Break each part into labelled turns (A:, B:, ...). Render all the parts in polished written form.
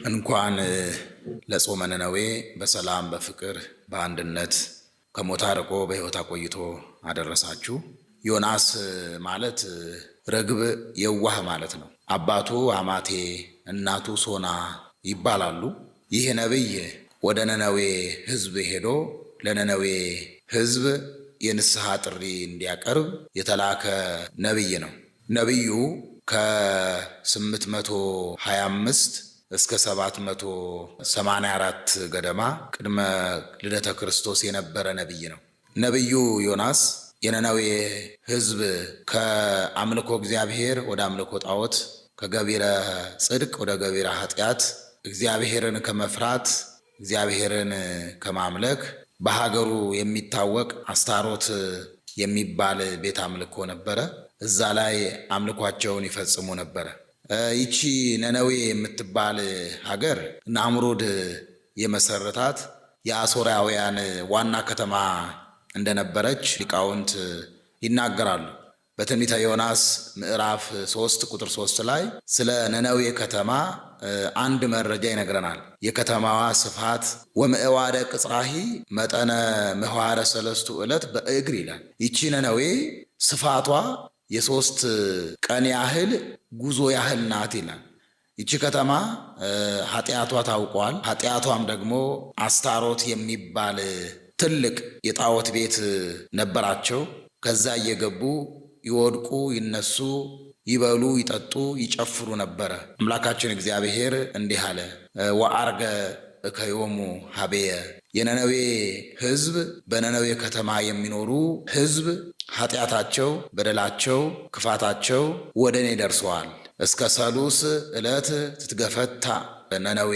A: እንኳን ለጾመ ነነዌ በሰላም በፍቅር በአንድነት ከሞት አርቆ በሕይወት አቆይቶ አደረሳችሁ። ዮናስ ማለት ርግብ የዋህ ማለት ነው። አባቱ አማቴ እናቱ ሶና ይባላሉ። ይህ ነቢይ ወደ ነነዌ ሕዝብ ሄዶ ለነነዌ ሕዝብ የንስሐ ጥሪ እንዲያቀርብ የተላከ ነቢይ ነው። ነቢዩ ከ825 እስከ 784 ገደማ ቅድመ ልደተ ክርስቶስ የነበረ ነቢይ ነው። ነቢዩ ዮናስ የነነዌ ሕዝብ ከአምልኮ እግዚአብሔር ወደ አምልኮ ጣዖት፣ ከገቢረ ጽድቅ ወደ ገቢረ ኃጢአት፣ እግዚአብሔርን ከመፍራት እግዚአብሔርን ከማምለክ በሀገሩ የሚታወቅ አስታሮት የሚባል ቤት አምልኮ ነበረ። እዛ ላይ አምልኳቸውን ይፈጽሙ ነበረ። ይቺ ነነዌ የምትባል ሀገር ናምሩድ የመሰረታት የአሦራውያን ዋና ከተማ እንደነበረች ሊቃውንት ይናገራሉ። በትንቢተ ዮናስ ምዕራፍ 3 ቁጥር 3 ላይ ስለ ነነዌ ከተማ አንድ መረጃ ይነግረናል። የከተማዋ ስፋት ወምዕዋደ ቅጽራሂ መጠነ ምህዋረ 3 ዕለት በእግር ይላል። ይቺ ነነዌ ስፋቷ የ3 ቀን ያህል ጉዞ ያህል ናት ይላል። ይቺ ከተማ ኃጢአቷ ታውቋል። ኃጢአቷም ደግሞ አስታሮት የሚባል ትልቅ የጣዖት ቤት ነበራቸው። ከዛ እየገቡ ይወድቁ፣ ይነሱ፣ ይበሉ፣ ይጠጡ፣ ይጨፍሩ ነበረ። አምላካችን እግዚአብሔር እንዲህ አለ፣ ወአርገ እከዮሙ ሀቤየ። የነነዌ ሕዝብ በነነዌ ከተማ የሚኖሩ ሕዝብ ኃጢአታቸው፣ በደላቸው፣ ክፋታቸው ወደ እኔ ደርሰዋል። እስከ 3 ዕለት ትትገፈታ በነነዌ፣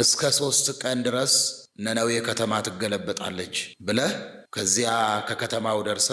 A: እስከ 3 ቀን ድረስ ነነዌ ከተማ ትገለበጣለች ብለህ ከዚያ ከከተማው ደርሰ